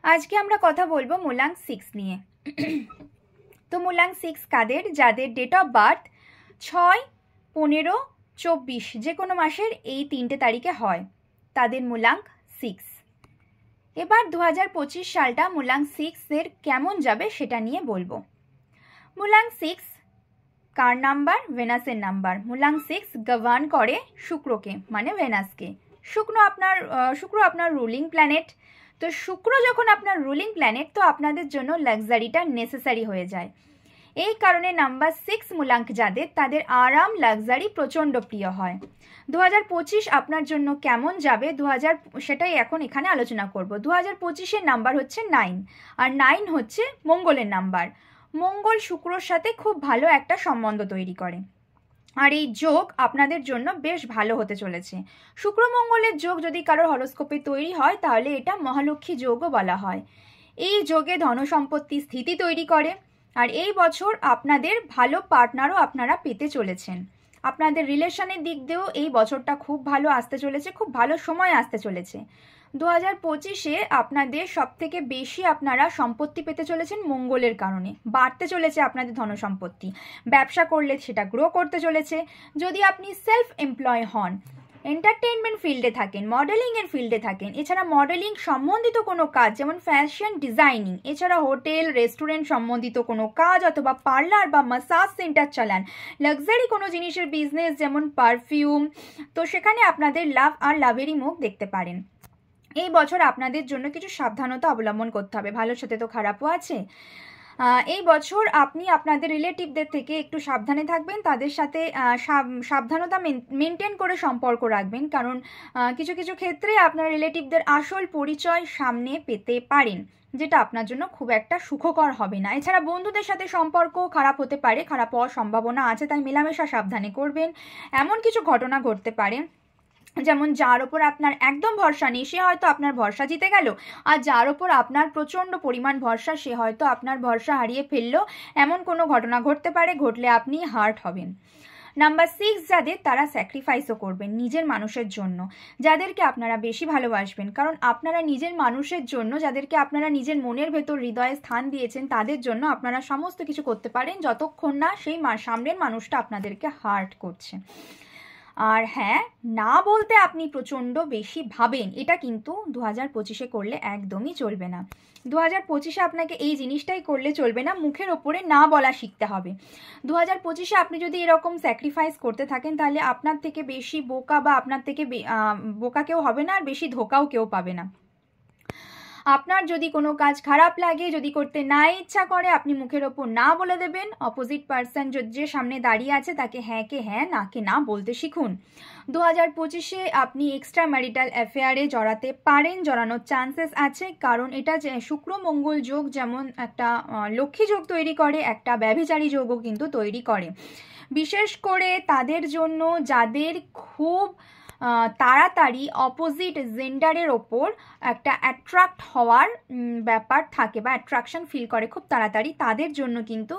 আজকে আমরা কথা বলবো মূলাঙ্ক 6 নিয়ে। তো মূলাঙ্ক 6 কাদের? যাদের ডেট অফ বার্থ 6, 15, 24 যে কোনো মাসের এই 3টে তারিখে হয় তাদের মূলাঙ্ক 6। এবার 2025 সালটা মূলাঙ্ক 6 এর কেমন যাবে সেটা নিয়ে বলবো। মূলাঙ্ক 6 কার নাম্বার? ভেনাসের নাম্বার। মূলাঙ্ক 6 গভর্ন করে শুক্রকে, মানে ভেনাসকে। শুক্র আপনার রুলিং প্ল্যানেট। তো শুক্র যখন আপনার রুলিং প্ল্যানেট, তো আপনাদের জন্য লাক্সারিটা নেসেসারি হয়ে যায়। এই কারণে নাম্বার 6 মূলাঙ্ক যাদের, তাদের আরাম লাক্সারি প্রচণ্ড প্রিয় হয়। 2025 আপনার জন্য কেমন যাবে সেটাই এখন এখানে আলোচনা করব। 2025-এর নাম্বার হচ্ছে 9, আর 9 হচ্ছে মঙ্গলের নাম্বার। মঙ্গল শুক্রর সাথে খুব ভালো একটা সম্বন্ধ তৈরি করে, আর এই যোগ আপনাদের জন্য বেশ ভালো হতে চলেছে। শুক্র মঙ্গলের যোগ যদি কারোর হরোস্কোপে তৈরি হয় তাহলে এটা মহালক্ষ্মী যোগও বলা হয়। এই যোগে ধনসম্পত্তি স্থিতি তৈরি করে, আর এই বছর আপনাদের ভালো পার্টনারও আপনারা পেতে চলেছেন। আপনাদের রিলেশনের দিক দিয়েও এই বছরটা খুব ভালো আসতে চলেছে, খুব ভালো সময় আসতে চলেছে। 2025-এ আপনাদের সবথেকে বেশি আপনারা সম্পত্তি পেতে চলেছেন মঙ্গলের কারণে। বাড়তে চলেছে আপনাদের ধনসম্পত্তি। ব্যবসা করলে সেটা গ্রো করতে চলেছে। যদি আপনি সেলফ এমপ্লয় হন, এন্টারটেইনমেন্ট ফিল্ডে থাকেন, মডেলিংয়ের ফিল্ডে থাকেন, এছাড়া মডেলিং সম্বন্ধিত কোনো কাজ যেমন ফ্যাশন ডিজাইনিং, এছাড়া হোটেল রেস্টুরেন্ট সম্বন্ধিত কোনো কাজ, অথবা পার্লার বা মাসাজ সেন্টার চালান, লাক্সারি কোনো জিনিসের বিজনেস যেমন পারফিউম, তো সেখানে আপনাদের লাভ আর লাভেরই মুখ দেখতে পারেন। এই বছর আপনাদের জন্য কিছু সাবধানতা অবলম্বন করতে হবে, ভালোর সাথে তো খারাপও আছে। এই বছর আপনি আপনাদের রিলেটিভদের থেকে একটু সাবধানে থাকবেন, তাদের সাথে সাবধানতা মেনটেন করে সম্পর্ক রাখবেন, কারণ কিছু কিছু ক্ষেত্রে আপনার রিলেটিভদের আসল পরিচয় সামনে পেতে পারেন, যেটা আপনার জন্য খুব একটা সুখকর হবে না। এছাড়া বন্ধুদের সাথে সম্পর্ক খারাপ হতে পারে, খারাপ হওয়ার সম্ভাবনা আছে, তাই মেলামেশা সাবধানে করবেন। এমন কিছু ঘটনা ঘটতে পারে যেমন যার ওপর আপনার একদম ভরসা নেই সে হয়তো আপনার ভরসা জিতে গেল, আর যার ওপর আপনার প্রচণ্ড পরিমাণ ভরসা সে হয়তো আপনার ভরসা হারিয়ে ফেললো। এমন কোনো ঘটনা ঘটতে পারে, ঘটলে আপনি হার্ট হবেন। নাম্বার 6 যাদের, তারা স্যাক্রিফাইসও করবেন নিজের মানুষের জন্য, যাদেরকে আপনারা বেশি ভালোবাসবেন। কারণ আপনারা নিজের মানুষের জন্য, যাদেরকে আপনারা নিজের মনের ভেতর হৃদয়ে স্থান দিয়েছেন, তাদের জন্য আপনারা সমস্ত কিছু করতে পারেন যতক্ষণ না সেই সামনের মানুষটা আপনাদেরকে হার্ট করছে। আর হ্যাঁ, না বলতে আপনি প্রচণ্ড বেশি ভাবেন, এটা কিন্তু 2025-এ করলে একদমই চলবে না। 2025-এ আপনাকে এই জিনিসটাই করলে চলবে না, মুখের ওপরে না বলা শিখতে হবে। 2025-এ আপনি যদি এরকম স্যাক্রিফাইস করতে থাকেন তাহলে আপনার থেকে বেশি বোকা বা আপনার থেকে বোকা কেউ হবে না, আর বেশি ধোকাও কেউ পাবে না। আপনার যদি কোনো কাজ খারাপ লাগে, যদি করতে না ইচ্ছা করে, আপনি মুখের ওপর না বলে দেবেন। অপোজিট পার্সন যে সামনে দাঁড়িয়ে আছে তাকে হ্যাঁ কে হ্যাঁ, না কে না বলতে শিখুন। 2025-এ আপনি এক্সট্রা ম্যারিটাল অ্যাফেয়ারে জড়াতে পারেন, জড়ানোর চান্সেস আছে, কারণ এটা যে শুক্র মঙ্গল যোগ যেমন একটা লক্ষ্মী যোগ তৈরি করে, একটা ব্যভিচারী যোগও কিন্তু তৈরি করে। বিশেষ করে তাদের জন্য যাদের খুব তাড়াতাড়ি অপোজিট জেন্ডারের ওপর একটা অ্যাট্রাক্ট হওয়ার ব্যাপার থাকে বা অ্যাট্রাকশন ফিল করে খুব তাড়াতাড়ি, তাদের জন্য কিন্তু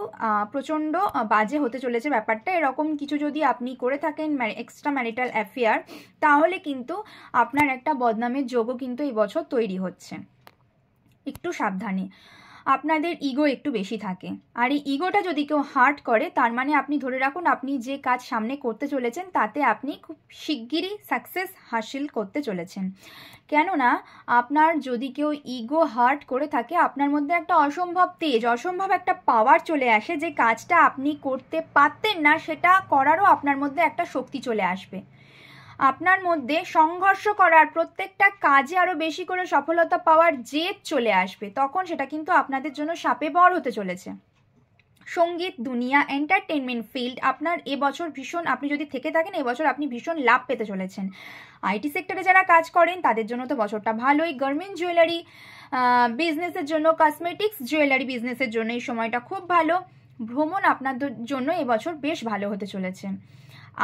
প্রচণ্ড বাজে হতে চলেছে ব্যাপারটা। এরকম কিছু যদি আপনি করে থাকেন এক্সট্রা ম্যারিটাল অ্যাফেয়ার, তাহলে কিন্তু আপনার একটা বদনামের যোগও কিন্তু এই বছর তৈরি হচ্ছে। একটু সাবধানে, আপনাদের ইগো একটু বেশি থাকে, আর এই ইগোটা যদি কেউ হার্ট করে তার মানে আপনি ধরে রাখুন আপনি যে কাজ সামনে করতে চলেছেন তাতে আপনি খুব শিগগিরই সাকসেস হাসিল করতে চলেছেন। কেননা আপনার যদি কেউ ইগো হার্ট করে থাকে, আপনার মধ্যে একটা অসম্ভব তেজ, অসম্ভব একটা পাওয়ার চলে আসে, যে কাজটা আপনি করতে পারতেন না সেটা করারও আপনার মধ্যে একটা শক্তি চলে আসবে। আপনার মধ্যে সংঘর্ষ করার, প্রত্যেকটা কাজে আরো বেশি করে সফলতা পাওয়ার জেদ চলে আসবে, তখন সেটা কিন্তু আপনাদের জন্য শাপে বর হতে চলেছে। সঙ্গীত দুনিয়া, এন্টারটেনমেন্ট ফিল্ড আপনার এবছর ভীষণ, আপনি যদি থেকে থাকেন এবছর আপনি ভীষণ লাভ পেতে চলেছেন। আইটি সেক্টরে যারা কাজ করেন তাদের জন্য তো বছরটা ভালোই। গার্মেন্ট জুয়েলারি বিজনেসের জন্য, কসমেটিক্স জুয়েলারি বিজনেসের জন্য এই সময়টা খুব ভালো। ভ্রমণ আপনাদের জন্য এবছর বেশ ভালো হতে চলেছে।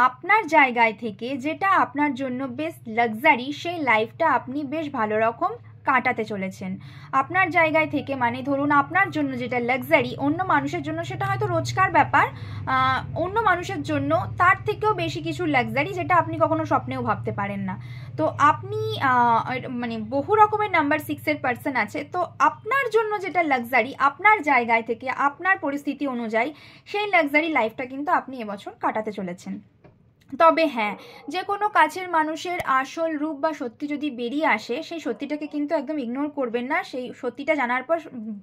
আপনার জায়গায় থেকে যেটা আপনার জন্য বেশ লাক্সারি, সেই লাইফটা আপনি বেশ ভালো রকম কাটাতে চলেছেন আপনার জায়গায় থেকে। মানে ধরুন আপনার জন্য যেটা লাক্সারি, অন্য মানুষের জন্য সেটা হয়তো রোজকার ব্যাপার, অন্য মানুষের জন্য তার থেকেও বেশি কিছু লাক্সারি যেটা আপনি কখনো স্বপ্নেও ভাবতে পারেন না। তো আপনি মানে বহু রকমের নাম্বার 6-এর পার্সন আছে, তো আপনার জন্য যেটা লাক্সারি আপনার জায়গায় থেকে আপনার পরিস্থিতি অনুযায়ী সেই লাক্সারি লাইফটা কিন্তু আপনি এবছর কাটাতে চলেছেন। তবে হ্যাঁ, যে কোনো কাছের মানুষের আসল রূপ বা সত্যি যদি বেরিয়ে আসে, সেই সত্যিটাকে কিন্তু একদম ইগনোর করবেন না। সেই সত্যিটা জানার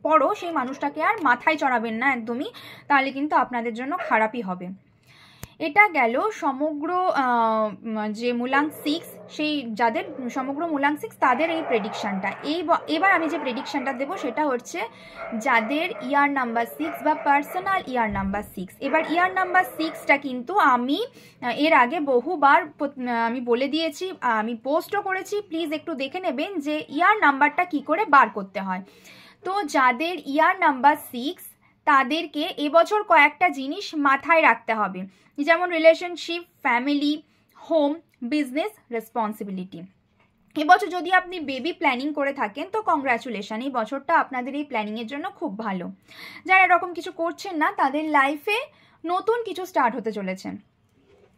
পরও সেই মানুষটাকে আর মাথায় চড়াবেন না একদমই, তাহলে কিন্তু আপনাদের জন্য খারাপই হবে। এটা গেল সমগ্র যে মূলাঙ্ক 6, সেই যাদের সমগ্র মূলাঙ্ক 6 তাদের এই প্রেডিকশানটা। এবার আমি যে প্রেডিকশানটা দেবো সেটা হচ্ছে যাদের ইয়ার নাম্বার 6 বা পার্সোনাল ইয়ার নাম্বার 6। এবার ইয়ার নাম্বার 6টা কিন্তু আমি এর আগে বহুবার আমি বলে দিয়েছি, আমি পোস্টও করেছি, প্লিজ একটু দেখে নেবেন যে ইয়ার নাম্বারটা কি করে বার করতে হয়। তো যাদের ইয়ার নাম্বার 6 তাদেরকে এবছর কয়েকটা জিনিস মাথায় রাখতে হবে, যেমন relationship, family, home, business, responsibility. এবছর যদি আপনি বেবি প্ল্যানিং করে থাকেন তো কংগ্রাচুলেশন, এই বছরটা আপনাদের এই প্ল্যানিংয়ের জন্য খুব ভালো। যারা এরকম কিছু করছেন না তাদের লাইফে নতুন কিছু স্টার্ট হতে চলেছে,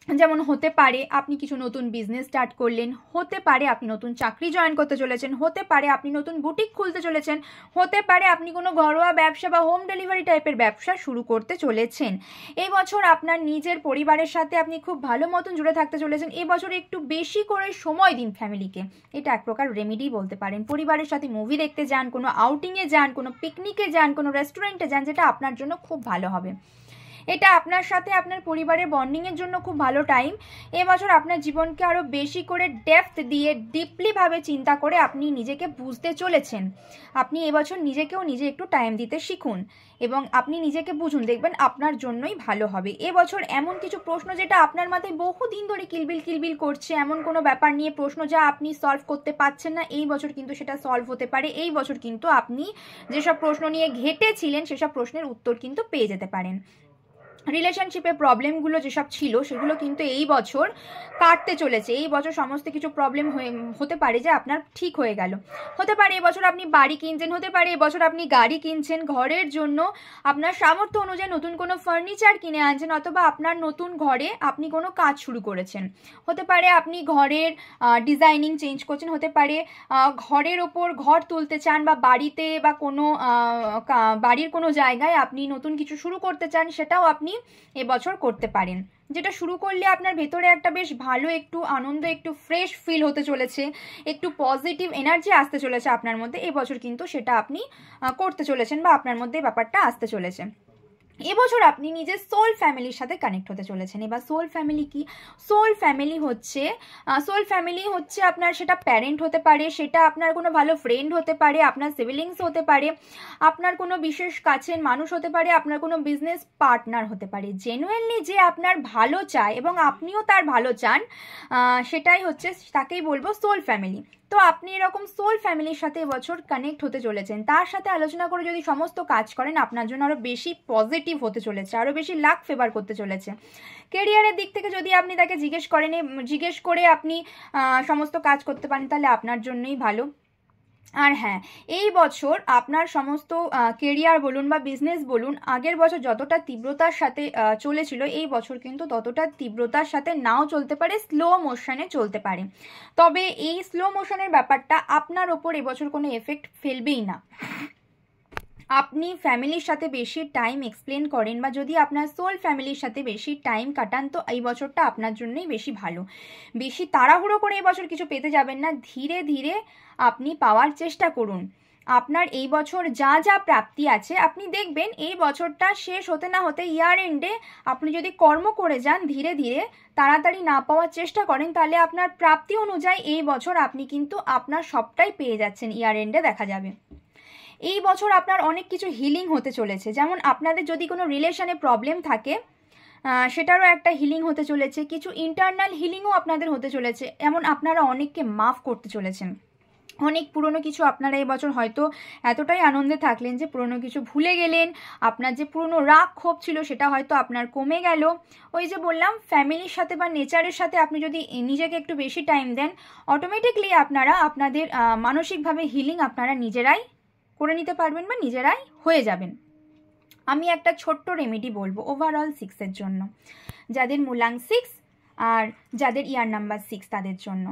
যেমন হতে পারে আপনি কিছু নতুন বিজনেস স্টার্ট করলেন, হতে পারে আপনি নতুন চাকরি জয়েন করতে চলেছেন, হতে পারে আপনি নতুন বুটিক খুলতে চলেছেন, হতে পারে আপনি কোনো ঘরোয়া ব্যবসা বা হোম ডেলিভারি টাইপের ব্যবসা শুরু করতে চলেছেন। এই বছর আপনার নিজের পরিবারের সাথে আপনি খুব ভালো মতন জুড়ে থাকতে চলেছেন। এই বছর একটু বেশি করে সময় দিন ফ্যামিলিকে, এটা এক প্রকার রেমেডি বলতে পারেন। পরিবারের সাথে মুভি দেখতে যান, কোনো আউটিংয়ে যান, কোনো পিকনিকে যান, কোনো রেস্টুরেন্টে যান, যেটা আপনার জন্য খুব ভালো হবে। এটা আপনার সাথে আপনার পরিবারের বন্ডিংয়ের জন্য খুব ভালো টাইম। এবছর আপনার জীবনকে আরও বেশি করে ডেপথ দিয়ে ডিপলিভাবে চিন্তা করে আপনি নিজেকে বুঝতে চলেছেন। আপনি এবছর নিজেকেও নিজে একটু টাইম দিতে শিখুন এবং আপনি নিজেকে বুঝুন, দেখবেন আপনার জন্যই ভালো হবে। এবছর এমন কিছু প্রশ্ন যেটা আপনার মাথায় বহুদিন ধরে কিলবিল করছে, এমন কোনো ব্যাপার নিয়ে প্রশ্ন যা আপনি সলভ করতে পারছেন না, এই বছর কিন্তু সেটা সলভ হতে পারে। এই বছর কিন্তু আপনি যেসব প্রশ্ন নিয়ে ঘেঁটেছিলেন সেসব প্রশ্নের উত্তর কিন্তু পেয়ে যেতে পারেন। রিলেশনশিপে প্রবলেমগুলো যেসব ছিল সেগুলো কিন্তু এই বছর কাটতে চলেছে। এই বছর সমস্ত কিছু প্রবলেম হতে পারে যে আপনার ঠিক হয়ে গেল। হতে পারে এবছর আপনি বাড়ি কিনছেন, হতে পারে এবছর আপনি গাড়ি কিনছেন, ঘরের জন্য আপনার সামর্থ্য অনুযায়ী নতুন কোনো ফার্নিচার কিনে আনছেন, অথবা আপনার নতুন ঘরে আপনি কোনো কাজ শুরু করেছেন। হতে পারে আপনি ঘরের ডিজাইনিং চেঞ্জ করছেন, হতে পারে ঘরের ওপর ঘর তুলতে চান, বা বাড়িতে বা কোনো বাড়ির কোনো জায়গায় আপনি নতুন কিছু শুরু করতে চান, সেটাও আপনি এবছর করতে পারেন। যেটা শুরু করলে আপনার ভেতরে একটা বেশ ভালো একটু আনন্দ, একটু ফ্রেশ ফিল হতে চলেছে, একটু পজিটিভ এনার্জি আসতে চলেছে আপনার মধ্যে। এবছর কিন্তু সেটা আপনি করতে চলেছেন বা আপনার মধ্যে ব্যাপারটা আসতে চলেছে। এবছর আপনি নিজের সোল ফ্যামিলির সাথে কানেক্ট হতে চলেছেন। এবার সোল ফ্যামিলি কি? সোল ফ্যামিলি হচ্ছে আপনার, সেটা প্যারেন্ট হতে পারে, সেটা আপনার কোনো ভালো ফ্রেন্ড হতে পারে, আপনার সিবলিংস হতে পারে, আপনার কোনো বিশেষ কাছের মানুষ হতে পারে, আপনার কোনো বিজনেস পার্টনার হতে পারে। জেনুইনলি যে আপনার ভালো চায় এবং আপনিও তার ভালো চান, সেটাই হচ্ছে, তাকেই বলবো সোল ফ্যামিলি। তো আপনি এরকম সোল ফ্যামিলির সাথে এবছর কানেক্ট হতে চলেছেন। তার সাথে আলোচনা করে যদি সমস্ত কাজ করেন, আপনার জন্য আরও বেশি পজিটিভ হতে চলেছে, আরও বেশি লাক ফেভার করতে চলেছে। কেরিয়ারের দিক থেকে যদি আপনি তাকে জিজ্ঞেস করে আপনি সমস্ত কাজ করতে পারেন, তাহলে আপনার জন্যই ভালো। আর হ্যাঁ, এই বছর আপনার সমস্ত কেরিয়ার বলুন বা বিজনেস বলুন, আগের বছর যতটা তীব্রতার সাথে চলেছিল, এই বছর কিন্তু ততটা তীব্রতার সাথে নাও চলতে পারে, স্লো মোশনে চলতে পারে। তবে এই স্লো মোশনের ব্যাপারটা আপনার ওপর এবছর কোনো এফেক্ট ফেলবেই না। আপনি ফ্যামিলির সাথে বেশি টাইম এক্সপ্লেন করেন, বা যদি আপনার সোল ফ্যামিলির সাথে বেশি টাইম কাটান, তো এই বছরটা আপনার জন্যই বেশি ভালো। বেশি তাড়াহুড়ো করে এই বছর কিছু পেতে যাবেন না, ধীরে ধীরে আপনি পাওয়ার চেষ্টা করুন। আপনার এই বছর যা যা প্রাপ্তি আছে, আপনি দেখবেন এই বছরটা শেষ হতে না হতে ইয়ার এন্ডে আপনি যদি কর্ম করে যান, ধীরে ধীরে তাড়াতাড়ি না পাওয়ার চেষ্টা করেন, তাহলে আপনার প্রাপ্তি অনুযায়ী এই বছর আপনি কিন্তু আপনার সবটাই পেয়ে যাচ্ছেন। ইয়ার এন্ডে দেখা যাবে এই বছর আপনার অনেক কিছু হিলিং হতে চলেছে। যেমন আপনাদের যদি কোনো রিলেশনে প্রবলেম থাকে, সেটারও একটা হিলিং হতে চলেছে। কিছু ইন্টারনাল হিলিংও আপনাদের হতে চলেছে, এমন আপনারা অনেককে মাফ করতে চলেছেন। অনেক পুরনো কিছু আপনারা এবছর হয়তো এতটাই আনন্দে থাকলেন যে পুরনো কিছু ভুলে গেলেন, আপনার যে পুরনো রাগ ক্ষোভ ছিল সেটা হয়তো আপনার কমে গেল। ওই যে বললাম, ফ্যামিলির সাথে বা নেচারের সাথে আপনি যদি নিজেকে একটু বেশি টাইম দেন, অটোমেটিকলি আপনারা আপনাদের মানসিকভাবে হিলিং আপনারা নিজেরাই করে নিতে পারবেন বা নিজেরাই হয়ে যাবেন। আমি একটা ছোট্ট রেমেডি বলবো ওভারঅল 6-এর জন্য, যাদের মূলাঙ্ক 6 আর যাদের ইয়ার নাম্বার 6 তাদের জন্য।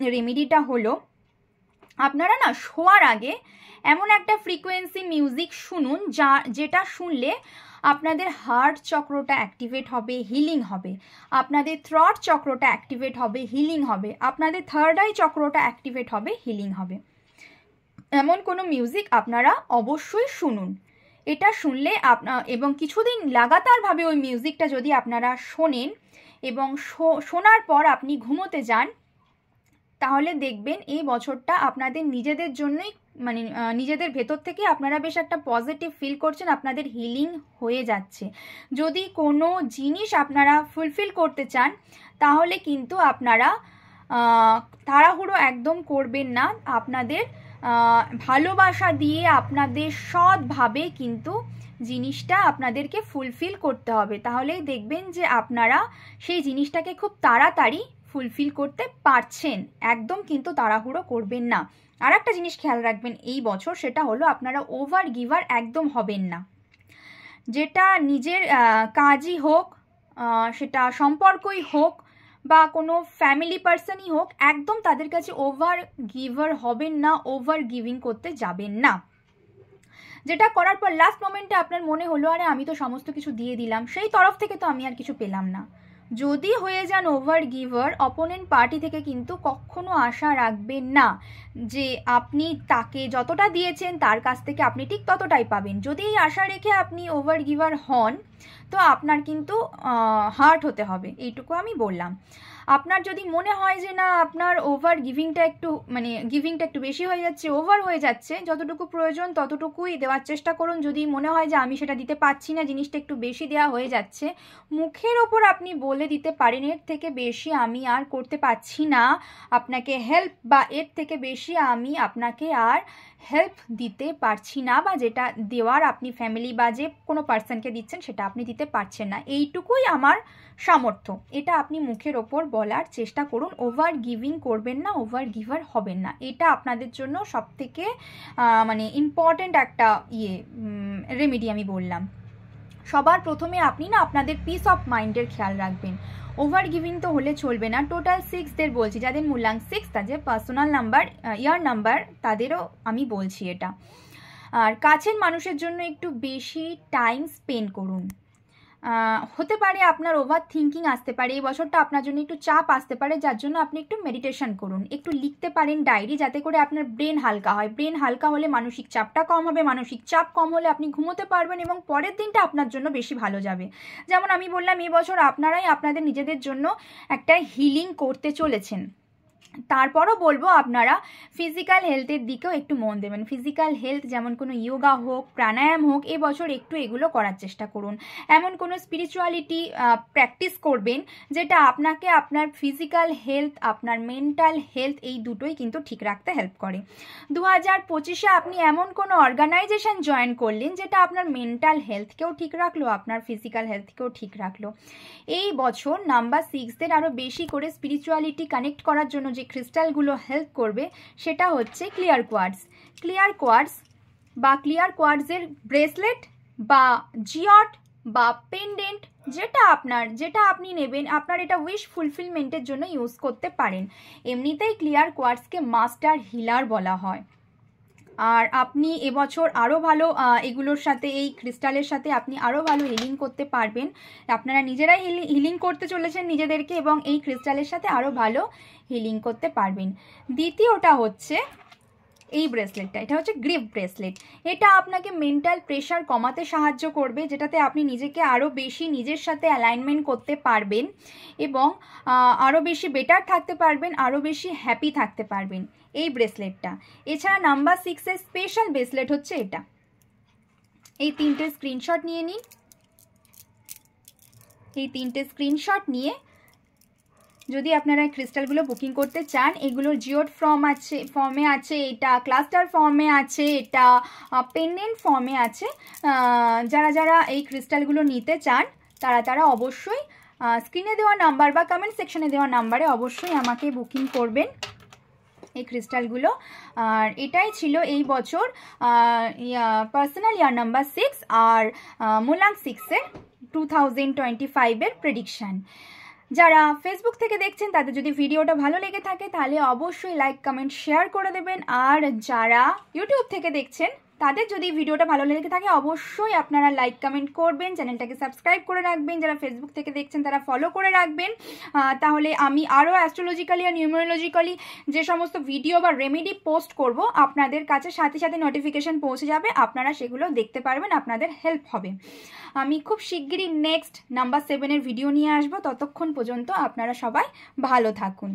রেমেডিটা হলো, আপনারা না শোয়ার আগে এমন একটা ফ্রিকোয়েন্সি মিউজিক শুনুন যেটা শুনলে আপনাদের হার্ট চক্রটা অ্যাক্টিভেট হবে, হিলিং হবে, আপনাদের থ্রট চক্রটা অ্যাক্টিভেট হবে, হিলিং হবে, আপনাদের থার্ড আই চক্রটা অ্যাক্টিভেট হবে, হিলিং হবে। এমন কোনো মিউজিক আপনারা অবশ্যই শুনুন। এটা শুনলে এবং কিছুদিন লাগাতারভাবে ওই মিউজিকটা যদি আপনারা শোনেন এবং শোনার পর আপনি ঘুমোতে যান, তাহলে দেখবেন এই বছরটা আপনাদের নিজেদের জন্যই, মানে নিজেদের ভেতর থেকে আপনারা বেশ একটা পজিটিভ ফিল করছেন, আপনাদের হিলিং হয়ে যাচ্ছে। যদি কোনো জিনিস আপনারা ফুলফিল করতে চান তাহলে কিন্তু আপনারা তাড়াহুড়ো একদম করবেন না, আপনাদের ভালোবাসা দিয়ে আপনাদের সৎভাবে কিন্তু জিনিসটা আপনাদেরকে ফুলফিল করতে হবে। তাহলেই দেখবেন যে আপনারা সেই জিনিসটাকে খুব তাড়াতাড়ি ফুলফিল করতে পারছেন। একদম কিন্তু তাড়াহুড়ো করবেন না। আর একটা জিনিস খেয়াল রাখবেন এই বছর, সেটা হলো আপনারা ওভার গিভার একদম হবেন না। যেটা নিজের কাজই হোক, সেটা সম্পর্কই হোক বা কোনো ফ্যামিলি পার্সনই হোক, একদম তাদের কাছে ওভার গিভার হবেন না, ওভার গিভিং করতে যাবেন না। যেটা করার পর লাস্ট মোমেন্টে আপনার মনে হলো আরে আমি তো সমস্ত কিছু দিয়ে দিলাম, সেই তরফ থেকে তো আমি আর কিছু পেলাম না। যদি হয়ে যান ওভার গিভার, অপোনেন্ট পার্টি থেকে কিন্তু কখনো আশা রাখবেন না যে আপনি তাকে যতটা দিয়েছেন তার কাছ থেকে আপনি ঠিক ততটাই পাবেন। যদি এই আশা রেখে আপনি ওভার গিভার হন তো আপনার কিন্তু হার্ট হতে হবে, এইটুকু আমি বললাম। আপনার যদি মনে হয় যে না আপনার ওভার গিভিংটা একটু বেশি হয়ে যাচ্ছে, ওভার হয়ে যাচ্ছে, যতটুকু প্রয়োজন ততটুকুই দেওয়ার চেষ্টা করুন। যদি মনে হয় যে আমি সেটা দিতে পারছি না, জিনিসটা একটু বেশি দেওয়া হয়ে যাচ্ছে, মুখের ওপর আপনি বলে দিতে পারেন এর থেকে বেশি আমি আর করতে পারছি না আপনাকে হেল্প, বা এর থেকে বেশি আমি আপনাকে আর হেল্প দিতে পারছি না, বা যেটা দেওয়ার আপনি ফ্যামিলি বা যে কোনো পার্সনকে দিচ্ছেন সেটা আপনি দিতে পারছেন না, এইটুকুই আমার সামর্থ্য। এটা আপনি মুখের ওপর বলার চেষ্টা করুন। ওভার গিভিং করবেন না, ওভার গিভার হবেন না। এটা আপনাদের জন্য সবথেকে ইম্পর্টেন্ট একটা রেমেডি আমি বললাম। সবার প্রথমে আপনি না আপনাদের পিস অফ মাইন্ডের খেয়াল রাখবেন। ওভার গিভিং তো হলে চলবে না। টোটাল 6দের বলছি, যাদের মূল্যাঙ্ক 6, তাদের পার্সোনাল নাম্বার, ইয়ার নাম্বার, তাদেরও আমি বলছি এটা। আর কাছের মানুষের জন্য একটু বেশি টাইম স্পেন্ড করুন। হতে পারে আপনার ওভার থিঙ্কিং আসতে পারে, এই বছরটা আপনার জন্য একটু চাপ আসতে পারে, যার জন্য আপনি একটু মেডিটেশন করুন, একটু লিখতে পারেন ডায়েরি, যাতে করে আপনার ব্রেন হালকা হয়। ব্রেন হালকা হলে মানসিক চাপটা কম হবে, মানসিক চাপ কম হলে আপনি ঘুমোতে পারবেন এবং পরের দিনটা আপনার জন্য বেশি ভালো যাবে। যেমন আমি বললাম এই বছর আপনারাই আপনাদের নিজেদের জন্য একটা হিলিং করতে চলেছেন। তারপরও বলবো আপনারা ফিজিক্যাল হেলথের দিকেও একটু মন দেবেন। ফিজিক্যাল হেলথ যেমন কোনো ইয়োগা হোক, প্রাণায়াম হোক, এবছর একটু এগুলো করার চেষ্টা করুন। এমন কোনো স্পিরিচুয়ালিটি প্র্যাকটিস করবেন যেটা আপনাকে আপনার ফিজিক্যাল হেলথ, আপনার মেন্টাল হেলথ, এই দুটোই কিন্তু ঠিক রাখতে হেল্প করে। 2025-এ আপনি এমন কোনো অর্গানাইজেশন জয়েন করলেন যেটা আপনার মেন্টাল হেলথকেও ঠিক রাখলো, আপনার ফিজিক্যাল হেলথকেও ঠিক রাখলো। এই বছর নাম্বার 6দের আরও বেশি করে স্পিরিচুয়ালিটি কানেক্ট করার জন্য যে ক্রিস্টালগুলো হেল্প করবে সেটা হচ্ছে ক্লিয়ার কোয়ার্টজ। ক্লিয়ার কোয়ার্টজ বা ক্লিয়ার কোয়ার্টজের ব্রেসলেট বা জিয়ট বা পেন্ডেন্ট, যেটা আপনি নেবেন, আপনার এটা উইশ ফুলফিলমেন্টের জন্য ইউজ করতে পারেন। এমনিতেই ক্লিয়ার কোয়ার্টজকে মাস্টার হিলার বলা হয়। আর আপনি এবছর আরও ভালো এগুলোর সাথে, এই ক্রিস্টালের সাথে আপনি আরও ভালো হিলিং করতে পারবেন। আপনারা নিজেরাই হিলিং করতে চলেছেন নিজেদেরকে এবং এই ক্রিস্টালের সাথে আরও ভালো হিলিং করতে পারবেন। দ্বিতীয়টা হচ্ছে এই ব্রেসলেটটা, এটা হচ্ছে গ্রিফ ব্রেসলেট। এটা আপনাকে মেন্টাল প্রেশার কমাতে সাহায্য করবে, যেটাতে আপনি নিজেকে আরও বেশি নিজের সাথে অ্যালাইনমেন্ট করতে পারবেন এবং আরও বেশি বেটার থাকতে পারবেন, আরও বেশি হ্যাপি থাকতে পারবেন এই ব্রেসলেটটা। এছাড়া নাম্বার 6-এর স্পেশাল ব্রেসলেট হচ্ছে এটা। এই 3টে স্ক্রিনশট নিয়ে নিন। এই 3টে স্ক্রিনশট নিয়ে যদি আপনারা এই ক্রিস্টালগুলো বুকিং করতে চান, এগুলোর জিওড ফর্মে আছে, এটা ক্লাস্টার ফর্মে আছে, এটা পেন্ডেন্ট ফর্মে আছে। যারা যারা এই ক্রিস্টালগুলো নিতে চান তারা অবশ্যই স্ক্রিনে দেওয়া নাম্বার বা কমেন্ট সেকশনে দেওয়া নাম্বারে অবশ্যই আমাকে বুকিং করবেন এই ক্রিস্টালগুলো। আর এটাই ছিল এই বছর পার্সোনাল ইয়ার নাম্বার 6 আর মোলাং 6-এর 2025-এর প্রেডিকশান। যারা ফেসবুক থেকে দেখছেন তাদের যদি ভিডিওটা ভালো লেগে থাকে তাহলে অবশ্যই লাইক কমেন্ট শেয়ার করে দেবেন। আর যারা ইউটিউব থেকে দেখছেন তাদের যদি ভিডিওটা ভালো লেগে থাকে অবশ্যই আপনারা লাইক কমেন্ট করবেন, চ্যানেলটাকে সাবস্ক্রাইব করে রাখবেন। যারা ফেসবুক থেকে দেখছেন তারা ফলো করে রাখবেন। তাহলে আমি আরও অ্যাস্ট্রোলজিক্যালি আর নিউমেরোলজিক্যালি যে সমস্ত ভিডিও বা রেমেডি পোস্ট করব আপনাদের কাছে সাথে সাথে নোটিফিকেশান পৌঁছে যাবে, আপনারা সেগুলো দেখতে পারবেন, আপনাদের হেল্প হবে। আমি খুব শিগগিরই নেক্সট নাম্বার 7-এর ভিডিও নিয়ে আসবো। ততক্ষণ পর্যন্ত আপনারা সবাই ভালো থাকুন।